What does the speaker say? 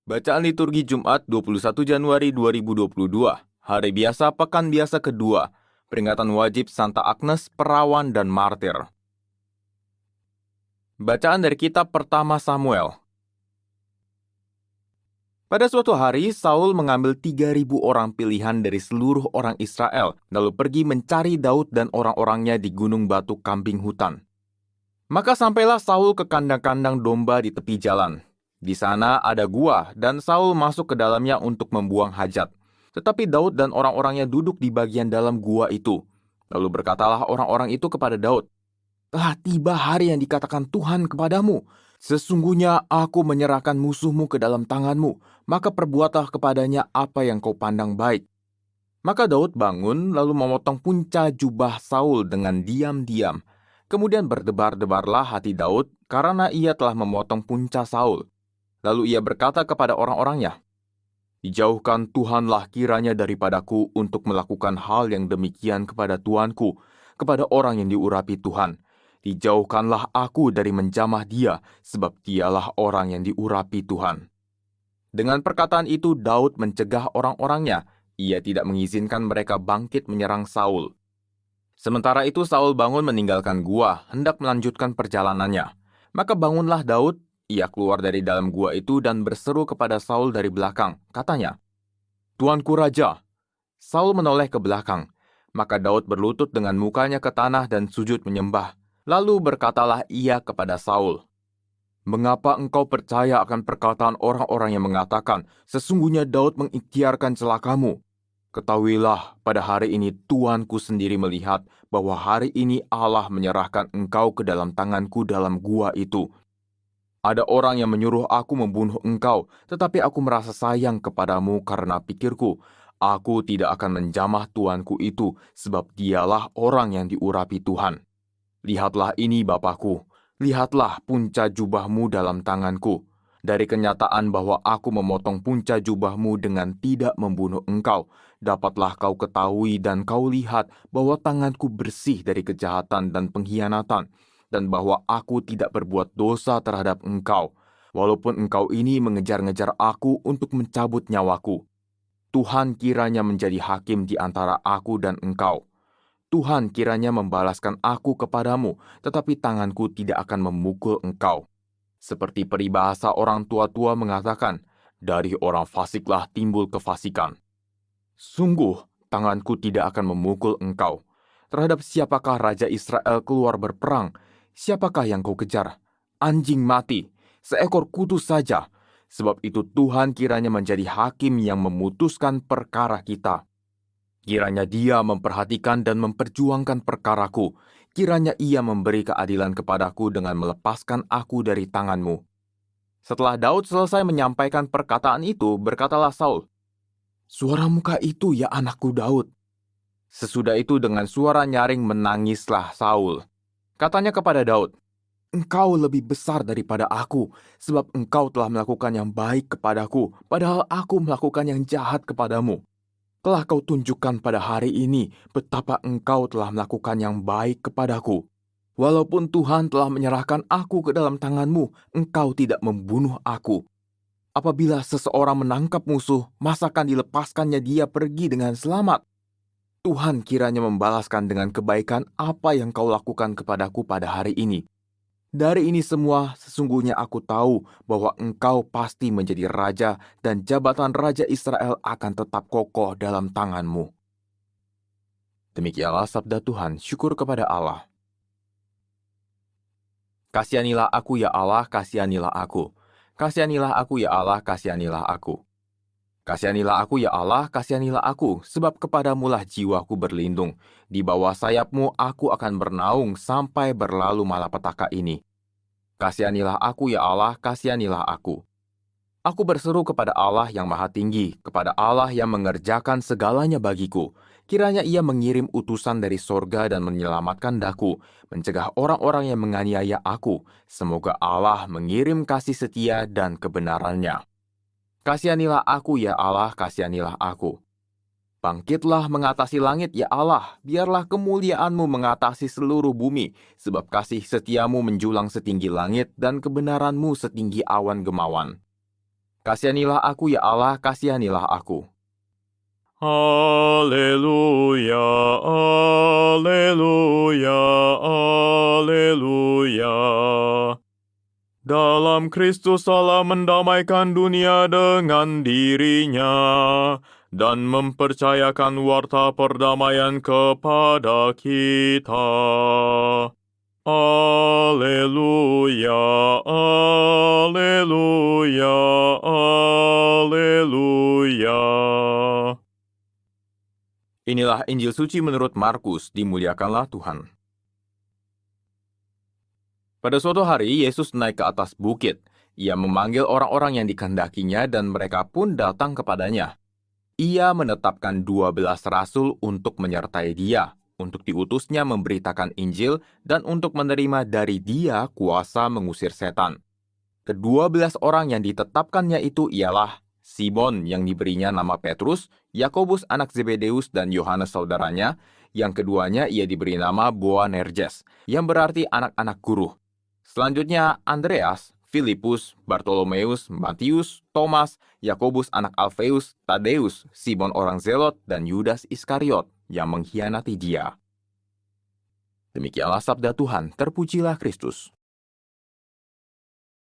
Bacaan liturgi Jumat 21 Januari 2022, Hari Biasa Pekan Biasa Kedua, Peringatan Wajib Santa Agnes, Perawan dan Martir. Bacaan dari Kitab Pertama Samuel. Pada suatu hari, Saul mengambil 3.000 orang pilihan dari seluruh orang Israel, lalu pergi mencari Daud dan orang-orangnya di gunung batu kambing hutan. Maka sampailah Saul ke kandang-kandang domba di tepi jalan. Di sana ada gua, dan Saul masuk ke dalamnya untuk membuang hajat. Tetapi Daud dan orang-orangnya duduk di bagian dalam gua itu. Lalu berkatalah orang-orang itu kepada Daud, "Telah tiba hari yang dikatakan Tuhan kepadamu. Sesungguhnya aku menyerahkan musuhmu ke dalam tanganmu, maka perbuatlah kepadanya apa yang kau pandang baik." Maka Daud bangun lalu memotong punca jubah Saul dengan diam-diam. Kemudian berdebar-debarlah hati Daud karena ia telah memotong punca Saul. Lalu ia berkata kepada orang-orangnya, "Dijauhkan Tuhanlah kiranya daripadaku untuk melakukan hal yang demikian kepada tuanku, kepada orang yang diurapi Tuhan. Dijauhkanlah aku dari menjamah dia, sebab dialah orang yang diurapi Tuhan." Dengan perkataan itu Daud mencegah orang-orangnya. Ia tidak mengizinkan mereka bangkit menyerang Saul. Sementara itu Saul bangun meninggalkan gua, hendak melanjutkan perjalanannya. Maka bangunlah Daud, ia keluar dari dalam gua itu dan berseru kepada Saul dari belakang. Katanya, "Tuanku Raja." Saul menoleh ke belakang. Maka Daud berlutut dengan mukanya ke tanah dan sujud menyembah. Lalu berkatalah ia kepada Saul, "Mengapa engkau percaya akan perkataan orang-orang yang mengatakan, sesungguhnya Daud mengikhtiarkan celakamu? Ketahuilah, pada hari ini tuanku sendiri melihat bahwa hari ini Allah menyerahkan engkau ke dalam tanganku dalam gua itu. Ada orang yang menyuruh aku membunuh engkau, tetapi aku merasa sayang kepadamu karena pikirku, aku tidak akan menjamah tuanku itu, sebab dialah orang yang diurapi Tuhan. Lihatlah ini Bapakku, lihatlah punca jubahmu dalam tanganku. Dari kenyataan bahwa aku memotong punca jubahmu dengan tidak membunuh engkau, dapatlah kau ketahui dan kau lihat bahwa tanganku bersih dari kejahatan dan pengkhianatan, dan bahwa aku tidak berbuat dosa terhadap engkau, walaupun engkau ini mengejar-ngejar aku untuk mencabut nyawaku. Tuhan kiranya menjadi hakim di antara aku dan engkau. Tuhan kiranya membalaskan aku kepadamu, tetapi tanganku tidak akan memukul engkau. Seperti peribahasa orang tua-tua mengatakan, dari orang fasiklah timbul kefasikan. Sungguh, tanganku tidak akan memukul engkau. Terhadap siapakah Raja Israel keluar berperang? Siapakah yang kau kejar? Anjing mati, seekor kutu saja. Sebab itu Tuhan kiranya menjadi hakim yang memutuskan perkara kita. Kiranya dia memperhatikan dan memperjuangkan perkaraku. Kiranya ia memberi keadilan kepadaku dengan melepaskan aku dari tanganmu. Setelah Daud selesai menyampaikan perkataan itu, berkatalah Saul, "Suara muka itu ya anakku Daud." Sesudah itu dengan suara nyaring menangislah Saul. Katanya kepada Daud, "Engkau lebih besar daripada aku, sebab engkau telah melakukan yang baik kepadaku, padahal aku melakukan yang jahat kepadamu. Telah kau tunjukkan pada hari ini betapa engkau telah melakukan yang baik kepadaku. Walaupun Tuhan telah menyerahkan aku ke dalam tanganmu, engkau tidak membunuh aku. Apabila seseorang menangkap musuh, masakan dilepaskannya dia pergi dengan selamat? Tuhan kiranya membalaskan dengan kebaikan apa yang kau lakukan kepadaku pada hari ini. Dari ini semua, sesungguhnya aku tahu bahwa engkau pasti menjadi raja dan jabatan Raja Israel akan tetap kokoh dalam tanganmu." Demikianlah sabda Tuhan, syukur kepada Allah. Kasihanilah aku ya Allah, kasihanilah aku. Kasihanilah aku ya Allah, kasihanilah aku. Kasihanilah aku ya Allah, kasihanilah aku, sebab kepadamulah jiwaku berlindung. Di bawah sayapmu aku akan bernaung sampai berlalu malapetaka ini. Kasihanilah aku ya Allah, kasihanilah aku. Aku berseru kepada Allah yang maha tinggi, kepada Allah yang mengerjakan segalanya bagiku. Kiranya ia mengirim utusan dari sorga dan menyelamatkan daku, mencegah orang-orang yang menganiaya aku. Semoga Allah mengirim kasih setia dan kebenarannya. Kasihanilah aku ya Allah, kasihanilah aku. Bangkitlah mengatasi langit ya Allah, biarlah kemuliaan-Mu mengatasi seluruh bumi, sebab kasih setiamu menjulang setinggi langit dan kebenaran-Mu setinggi awan gemawan. Kasihanilah aku ya Allah, kasihanilah aku. Haleluya, haleluya, haleluya. Dalam Kristus Allah mendamaikan dunia dengan dirinya dan mempercayakan warta perdamaian kepada kita. Haleluya, haleluya, haleluya. Inilah Injil suci menurut Markus, dimuliakanlah Tuhan. Pada suatu hari, Yesus naik ke atas bukit. Ia memanggil orang-orang yang dikehendakinya dan mereka pun datang kepadanya. Ia menetapkan 12 rasul untuk menyertai dia, untuk diutusnya memberitakan Injil dan untuk menerima dari dia kuasa mengusir setan. Ke-12 orang yang ditetapkannya itu ialah Simon yang diberinya nama Petrus, Yakobus anak Zebedeus dan Yohanes saudaranya, yang keduanya ia diberi nama Boanerges, yang berarti anak-anak guru. Selanjutnya Andreas, Filipus, Bartolomeus, Matius, Thomas, Yakobus anak Alfeus, Tadeus, Simon orang Zelot, dan Yudas Iskariot yang mengkhianati dia. Demikianlah sabda Tuhan, terpujilah Kristus.